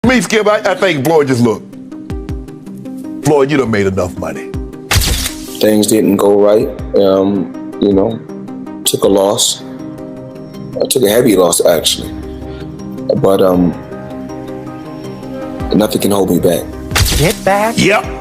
Me, Skip, I think Floyd just looked. Floyd, you done made enough money. Things didn't go right. Took a loss. I took a heavy loss, actually. But nothing can hold me back. Get back? Yep.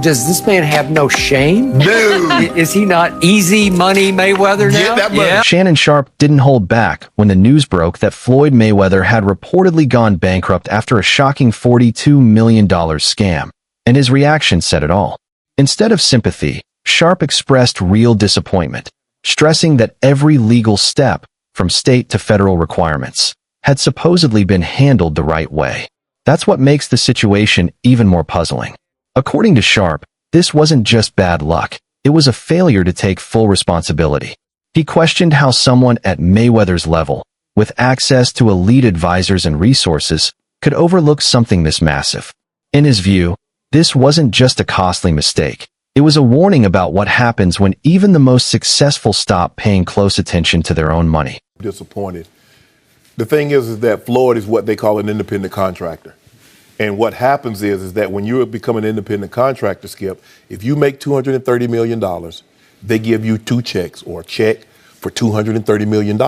Does this man have no shame? No. Is he not easy money Mayweather now? Get that money. Yeah. Shannon Sharpe didn't hold back when the news broke that Floyd Mayweather had reportedly gone bankrupt after a shocking $42 million scam, and his reaction said it all. Instead of sympathy, Sharpe expressed real disappointment, stressing that every legal step, from state to federal requirements, had supposedly been handled the right way. That's what makes the situation even more puzzling. According to Sharpe, this wasn't just bad luck, it was a failure to take full responsibility. He questioned how someone at Mayweather's level, with access to elite advisors and resources, could overlook something this massive. In his view, this wasn't just a costly mistake. It was a warning about what happens when even the most successful stop paying close attention to their own money. Disappointed. The thing is that Floyd is what they call an independent contractor. And what happens is that when you become an independent contractor, Skip, if you make $230 million, they give you two checks or a check for $230 million.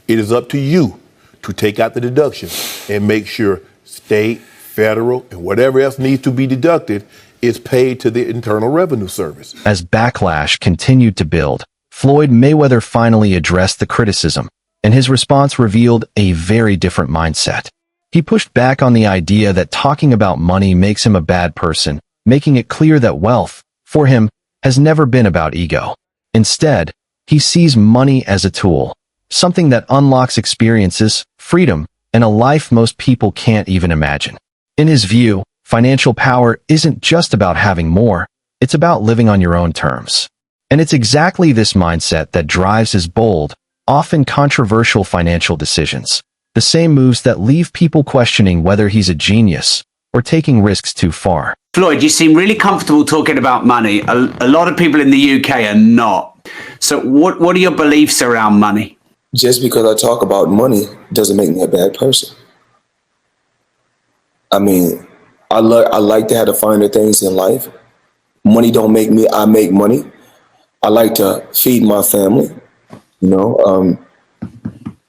It is up to you to take out the deduction and make sure state, federal, and whatever else needs to be deducted is paid to the Internal Revenue Service. As backlash continued to build, Floyd Mayweather finally addressed the criticism, and his response revealed a very different mindset. He pushed back on the idea that talking about money makes him a bad person, making it clear that wealth, for him, has never been about ego. Instead, he sees money as a tool, something that unlocks experiences, freedom, and a life most people can't even imagine. In his view, financial power isn't just about having more, it's about living on your own terms. And it's exactly this mindset that drives his bold, often controversial financial decisions. The same moves that leave people questioning whether he's a genius or taking risks too far. Floyd, you seem really comfortable talking about money. A lot of people in the UK are not. So what are your beliefs around money? Just because I talk about money doesn't make me a bad person. I mean, I like to have the finer things in life. Money don't make me, I make money. I like to feed my family.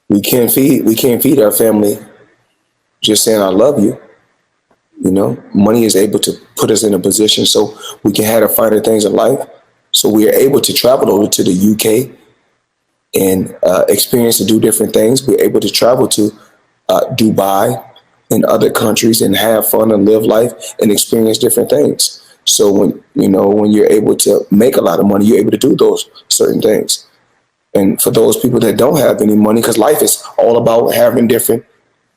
We can't feed our family just saying I love you. Money is able to put us in a position so we can have the finer things in life. So we are able to travel over to the UK and experience and do different things. We're able to travel to Dubai and other countries and have fun and live life and experience different things. So when you're able to make a lot of money, you're able to do those certain things. And for those people that don't have any money, because life is all about having different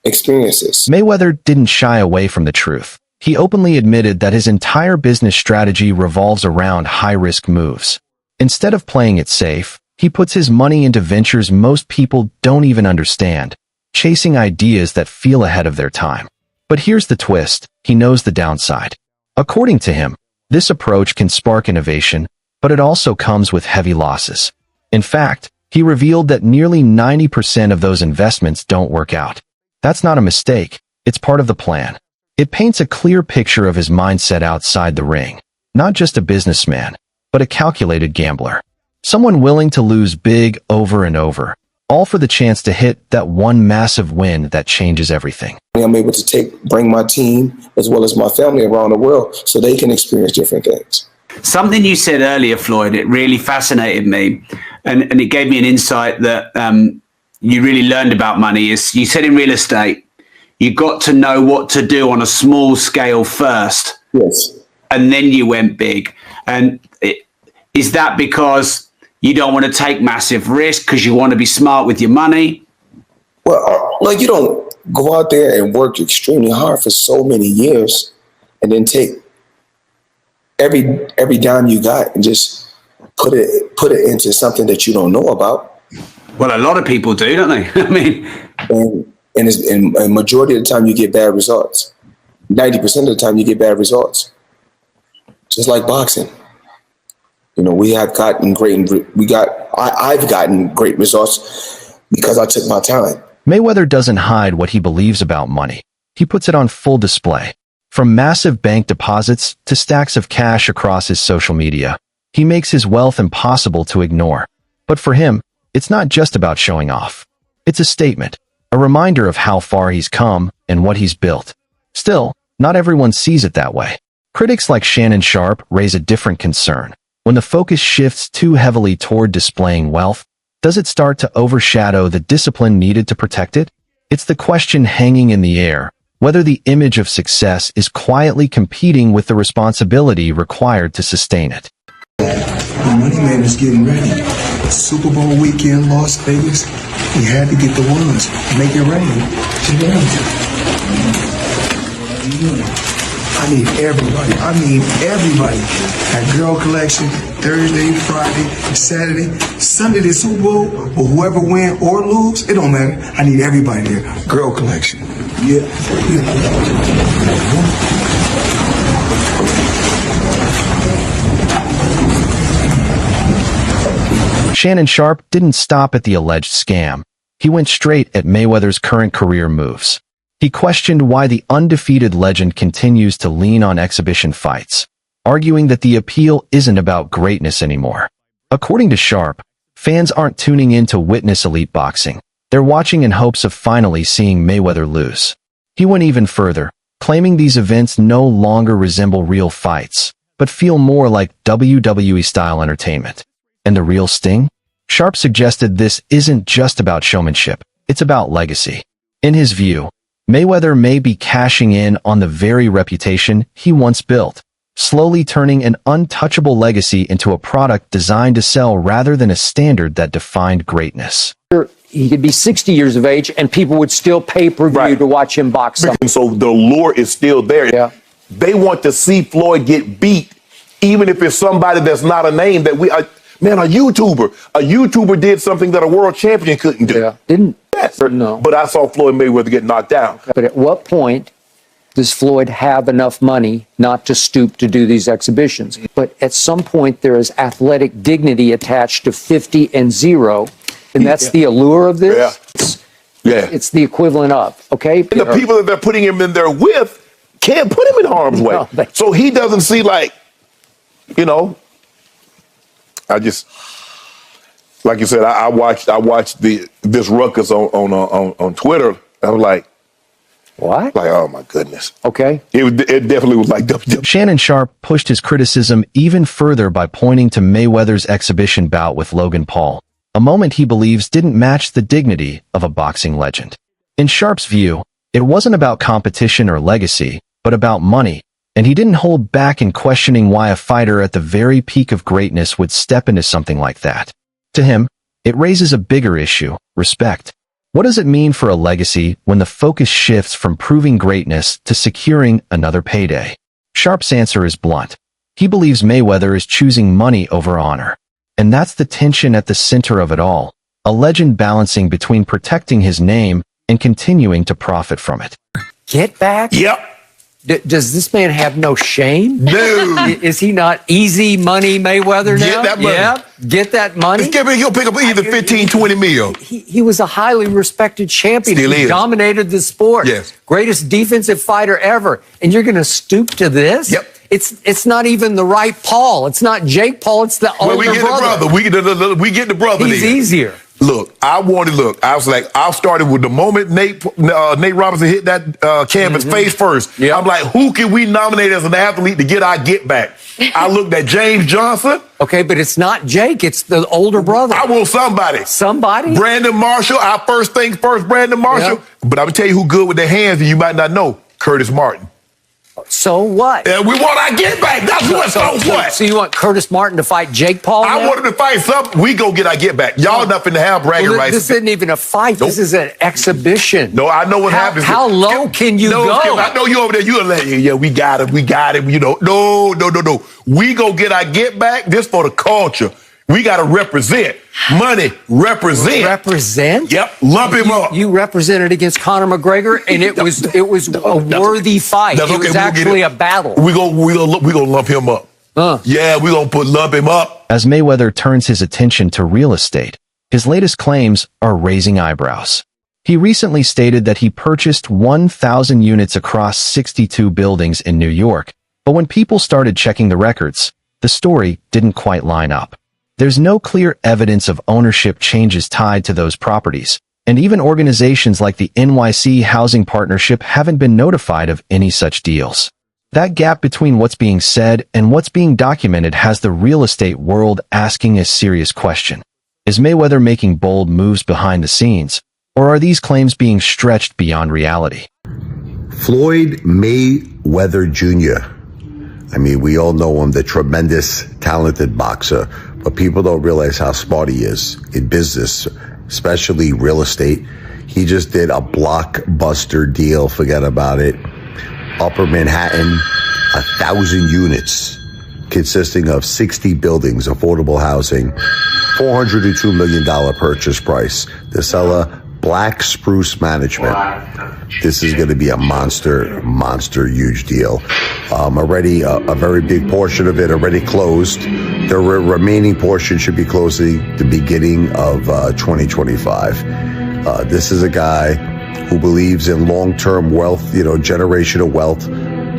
experiences. Mayweather didn't shy away from the truth. He openly admitted that his entire business strategy revolves around high-risk moves. Instead of playing it safe, he puts his money into ventures most people don't even understand, chasing ideas that feel ahead of their time. But here's the twist, he knows the downside. According to him, this approach can spark innovation, but it also comes with heavy losses. In fact, he revealed that nearly 90% of those investments don't work out. That's not a mistake, it's part of the plan. It paints a clear picture of his mindset outside the ring. Not just a businessman, but a calculated gambler. Someone willing to lose big over and over, all for the chance to hit that one massive win that changes everything. I'm able to bring my team as well as my family around the world so they can experience different things. Something you said earlier, Floyd, it really fascinated me. And it gave me an insight that you really learned about money. Is you said in real estate, you got to know what to do on a small scale first. Yes. And then you went big. And is that because you don't want to take massive risk because you want to be smart with your money? Well, you don't go out there and work extremely hard for so many years and then take every dime you got and just put it into something that you don't know about. Well, a lot of people do, don't they? I mean, and majority of the time you get bad results. 90% of the time you get bad results. Just like boxing. We have gotten I've gotten great results because I took my time. Mayweather doesn't hide what he believes about money. he puts it on full display. From massive bank deposits to stacks of cash across his social media, he makes his wealth impossible to ignore. But for him, it's not just about showing off. It's a statement, a reminder of how far he's come and what he's built. Still, not everyone sees it that way. Critics like Shannon Sharpe raise a different concern. When the focus shifts too heavily toward displaying wealth, does it start to overshadow the discipline needed to protect it? It's the question hanging in the air, whether the image of success is quietly competing with the responsibility required to sustain it. The Money Man is getting ready. Super Bowl weekend, Las Vegas. We had to get the ones. Make it rain. I need everybody. I mean everybody. That girl collection, Thursday, Friday, Saturday, Sunday, the Super Bowl, or whoever win or lose, it don't matter. I need everybody there. Girl collection. Yeah. Shannon Sharpe didn't stop at the alleged scam. He went straight at Mayweather's current career moves. He questioned why the undefeated legend continues to lean on exhibition fights, arguing that the appeal isn't about greatness anymore. According to Sharpe, fans aren't tuning in to witness elite boxing. They're watching in hopes of finally seeing Mayweather lose. He went even further, claiming these events no longer resemble real fights, but feel more like WWE-style entertainment. And the real sting? Sharpe suggested this isn't just about showmanship, it's about legacy. In his view, Mayweather may be cashing in on the very reputation he once built, slowly turning an untouchable legacy into a product designed to sell rather than a standard that defined greatness. He could be 60 years of age and people would still pay per view to watch him box something. And so the lure is still there. Yeah. They want to see Floyd get beat, even if it's somebody that's not a name that we are. Man, a YouTuber did something that a world champion couldn't do. Yeah. Didn't? Yes. No. But I saw Floyd Mayweather get knocked down. But at what point does Floyd have enough money not to stoop to do these exhibitions? But at some point, there is athletic dignity attached to 50 and 0, and that's the allure of this. Yeah. It's the equivalent of, okay? And the people that they're putting him in there with can't put him in harm's way. No, So he doesn't see, like, you know, I just, like you said, I watched this ruckus on Twitter. I was like, what? Like, oh my goodness. Okay. It definitely was like WWE. Shannon Sharpe pushed his criticism even further by pointing to Mayweather's exhibition bout with Logan Paul, a moment he believes didn't match the dignity of a boxing legend. In Sharpe's view, it wasn't about competition or legacy, but about money, and he didn't hold back in questioning why a fighter at the very peak of greatness would step into something like that. To him, it raises a bigger issue: respect. What does it mean for a legacy when the focus shifts from proving greatness to securing another payday? Sharpe's answer is blunt. He believes Mayweather is choosing money over honor. And that's the tension at the center of it all, a legend balancing between protecting his name and continuing to profit from it. Get back? Yep. Does this man have no shame? No. Is he not easy money Mayweather now? Get that money. Yeah, get that money. He'll pick up either 15, 20 mil. He was a highly respected champion. Still He is. dominated the sport. Yes. Greatest defensive fighter ever. And you're going to stoop to this? Yep. It's not even the right Paul. It's not Jake Paul. It's the older We get brother. the brother. We get the brother. He's then. easier. Look, I was like, I started with the moment Nate Robinson hit that canvas face first. Yeah. I'm like, who can we nominate as an athlete to get our get back? I looked at James Johnson. Okay, but it's not Jake. It's the older brother. I want somebody. Somebody? Brandon Marshall. Our first things first, Brandon Marshall. Yeah. But I'm gonna tell you who good with their hands, and you might not know. Curtis Martin. So what? And we want our get back. That's what. So what? So you want Curtis Martin to fight Jake Paul I now? want him to fight something. We go get our get back. Y'all nothing to have bragging Well, rights. this isn't even a fight. Nope. This is an exhibition. No, I know what happens. How low can you go? Skip, I know you over there. You like, yeah, we got him. You know, no. We go get our get back. This for the culture. We got to represent. Money represent. Represent? Yep. Lump him up. You represented against Conor McGregor, and it was a worthy fight. That's It okay, was we'll actually get a battle. We gonna lump him up. Yeah, we gonna lump him up. As Mayweather turns his attention to real estate, his latest claims are raising eyebrows. He recently stated that he purchased 1,000 units across 62 buildings in New York, but when people started checking the records, the story didn't quite line up. There's no clear evidence of ownership changes tied to those properties, and even organizations like the NYC Housing Partnership haven't been notified of any such deals. That gap between what's being said and what's being documented has the real estate world asking a serious question. Is Mayweather making bold moves behind the scenes, or are these claims being stretched beyond reality? Floyd Mayweather Jr. I mean, we all know him, the tremendous, talented boxer, but people don't realize how smart he is in business, especially real estate. He just did a blockbuster deal, forget about it. Upper Manhattan, 1,000 units, consisting of 60 buildings, affordable housing, $402 million purchase price. The seller, Black Spruce Management. This is going to be a monster, huge deal. Already a very big portion of it already closed. The remaining portion should be closing the beginning of 2025. This is a guy who believes in long-term wealth, generational wealth.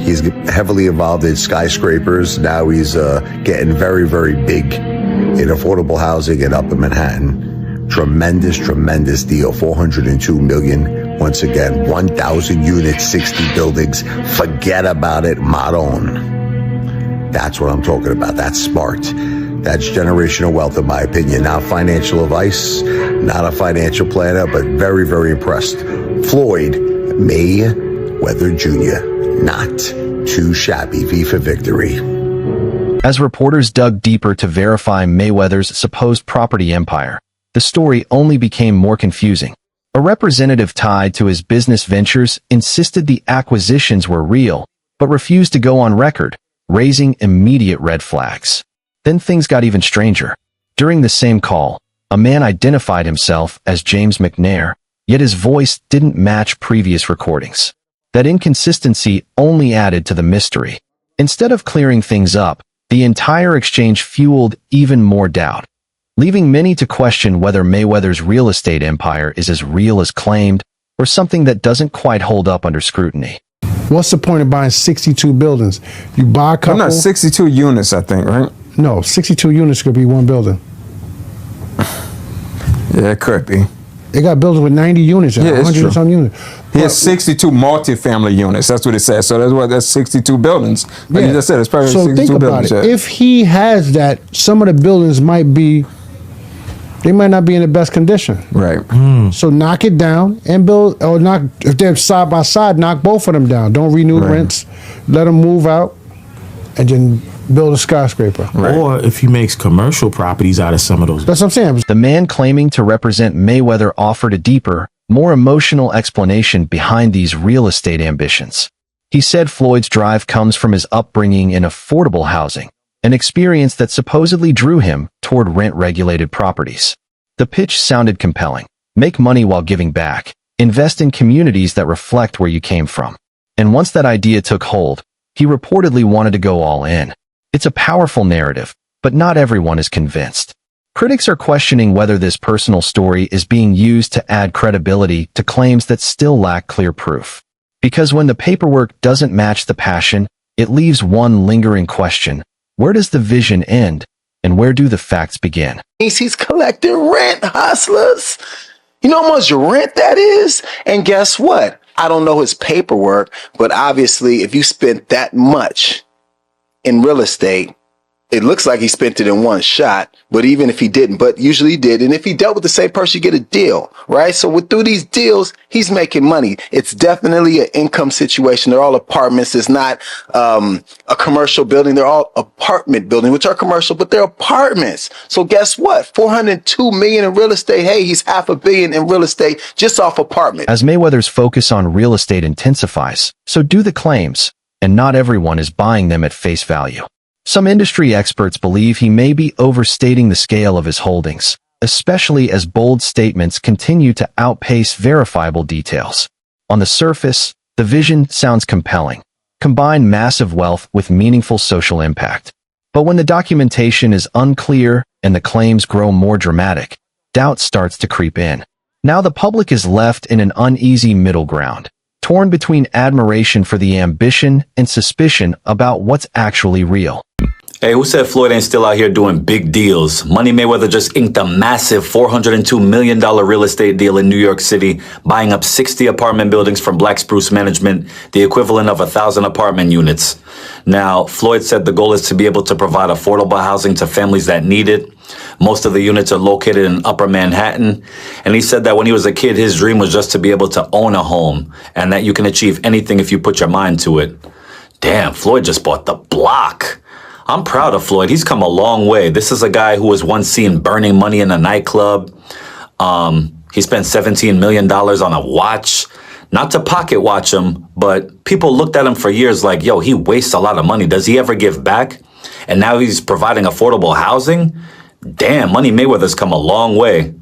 He's heavily involved in skyscrapers. Now he's getting very, very big in affordable housing in Upper Manhattan. Tremendous deal. $402 million. Once again, 1,000 units, 60 buildings. Forget about it. Maron. That's what I'm talking about. That's smart. That's generational wealth, in my opinion. Not financial advice, not a financial planner, but very, very impressed. Floyd Mayweather Jr. Not too shabby. V for victory. As reporters dug deeper to verify Mayweather's supposed property empire, the story only became more confusing. A representative tied to his business ventures insisted the acquisitions were real, but refused to go on record, raising immediate red flags. Then things got even stranger. During the same call, a man identified himself as James McNair, yet his voice didn't match previous recordings. That inconsistency only added to the mystery. Instead of clearing things up, the entire exchange fueled even more doubt, leaving many to question whether Mayweather's real estate empire is as real as claimed, or something that doesn't quite hold up under scrutiny. What's the point of buying 62 buildings? You buy a couple... I'm not 62 units, I think, right? No, 62 units could be one building. Yeah, it could be. They got buildings with 90 units, Yeah, it's 100 true. and some units. He has 62 multifamily units. That's what it says. So that's 62 buildings. Like you just said, it's probably so 62 think about buildings. it. Yeah. If he has that, some of the buildings might be, they might not be in the best condition. Right. So knock it down and build, or knock, if they're side by side, knock both of them down. Don't renew the rents. Let them move out and then build a skyscraper. Or if he makes commercial properties out of some of those. That's what I'm saying. The man claiming to represent Mayweather offered a deeper, more emotional explanation behind these real estate ambitions. He said Floyd's drive comes from his upbringing in affordable housing, an experience that supposedly drew him toward rent-regulated properties. The pitch sounded compelling. Make money while giving back. Invest in communities that reflect where you came from. And once that idea took hold, he reportedly wanted to go all in. It's a powerful narrative, but not everyone is convinced. Critics are questioning whether this personal story is being used to add credibility to claims that still lack clear proof. Because when the paperwork doesn't match the passion, it leaves one lingering question. Where does the vision end, and where do the facts begin? He's collecting rent, hustlers. You know how much rent that is? And guess what? I don't know his paperwork, but obviously if you spent that much in real estate, it looks like he spent it in one shot, but even if he didn't, but usually he did. And if he dealt with the same person, you get a deal, right? So through these deals, he's making money. It's definitely an income situation. They're all apartments. It's not a commercial building. They're all apartment buildings, which are commercial, but they're apartments. So guess what? $402 million in real estate. Hey, he's $500 million in real estate just off apartment. As Mayweather's focus on real estate intensifies, so do the claims, and not everyone is buying them at face value. Some industry experts believe he may be overstating the scale of his holdings, especially as bold statements continue to outpace verifiable details. On the surface, the vision sounds compelling. Combine massive wealth with meaningful social impact. But when the documentation is unclear and the claims grow more dramatic, doubt starts to creep in. Now the public is left in an uneasy middle ground, torn between admiration for the ambition and suspicion about what's actually real. Hey, who said Floyd ain't still out here doing big deals? Money Mayweather just inked a massive $402 million real estate deal in New York City, buying up 60 apartment buildings from Black Spruce Management, the equivalent of 1,000 apartment units. Now, Floyd said the goal is to be able to provide affordable housing to families that need it. Most of the units are located in Upper Manhattan. And he said that when he was a kid, his dream was just to be able to own a home, and that you can achieve anything if you put your mind to it. Damn, Floyd just bought the block. I'm proud of Floyd. He's come a long way. This is a guy who was once seen burning money in a nightclub. He spent $17 million on a watch. Not to pocket watch him, but people looked at him for years like, yo, he wastes a lot of money. Does he ever give back? And now he's providing affordable housing? Damn, Money Mayweather's come a long way.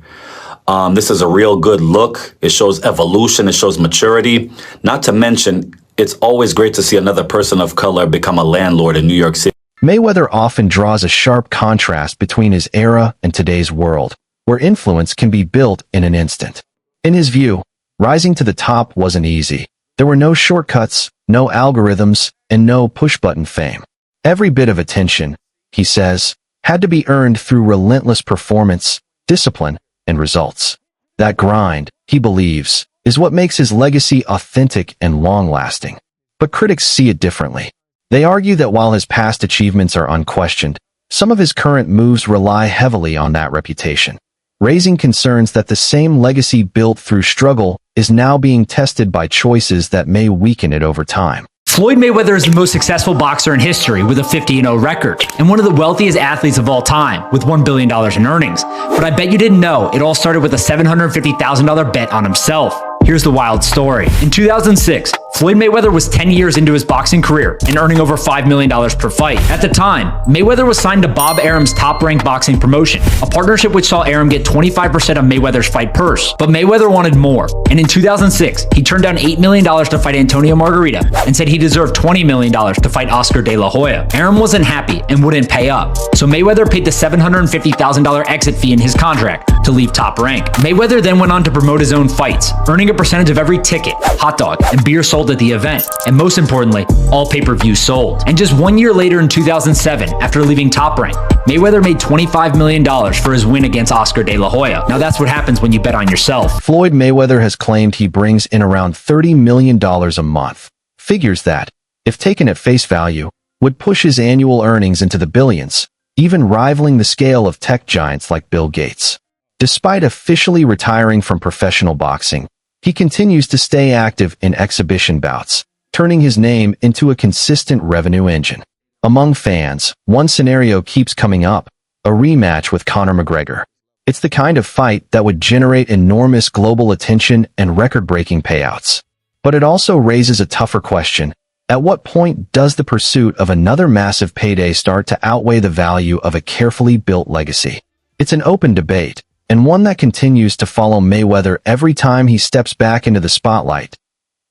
This is a real good look. It shows evolution. It shows maturity. Not to mention, it's always great to see another person of color become a landlord in New York City. Mayweather often draws a sharp contrast between his era and today's world, where influence can be built in an instant. In his view, rising to the top wasn't easy. There were no shortcuts, no algorithms, and no push-button fame. Every bit of attention, he says, had to be earned through relentless performance, discipline, and results. That grind, he believes, is what makes his legacy authentic and long-lasting. But critics see it differently. They argue that while his past achievements are unquestioned, some of his current moves rely heavily on that reputation, raising concerns that the same legacy built through struggle is now being tested by choices that may weaken it over time. Floyd Mayweather is the most successful boxer in history with a 50-0 record and one of the wealthiest athletes of all time with $1 billion in earnings. But I bet you didn't know it all started with a $750,000 bet on himself. Here's the wild story. In 2006, Floyd Mayweather was 10 years into his boxing career and earning over $5 million per fight. At the time, Mayweather was signed to Bob Arum's top-ranked boxing promotion, a partnership which saw Arum get 25% of Mayweather's fight purse. But Mayweather wanted more, and in 2006, he turned down $8 million to fight Antonio Margarita and said he deserved $20 million to fight Oscar De La Hoya. Arum wasn't happy and wouldn't pay up, so Mayweather paid the $750,000 exit fee in his contract to leave Top Rank. Mayweather then went on to promote his own fights, earning a percentage of every ticket, hot dog, and beer sold at the event, and most importantly, all pay-per-views sold. And just 1 year later in 2007, after leaving Top Rank, Mayweather made $25 million for his win against Oscar De La Hoya. Now that's what happens when you bet on yourself. Floyd Mayweather has claimed he brings in around $30 million a month, figures that, if taken at face value, would push his annual earnings into the billions, even rivaling the scale of tech giants like Bill Gates. Despite officially retiring from professional boxing, he continues to stay active in exhibition bouts, turning his name into a consistent revenue engine. Among fans, one scenario keeps coming up, a rematch with Conor McGregor. It's the kind of fight that would generate enormous global attention and record-breaking payouts. But it also raises a tougher question. At what point does the pursuit of another massive payday start to outweigh the value of a carefully built legacy? It's an open debate, and one that continues to follow Mayweather every time he steps back into the spotlight.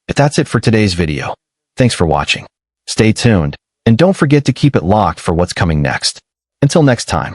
But that's it for today's video. Thanks for watching. Stay tuned, and don't forget to keep it locked for what's coming next. Until next time.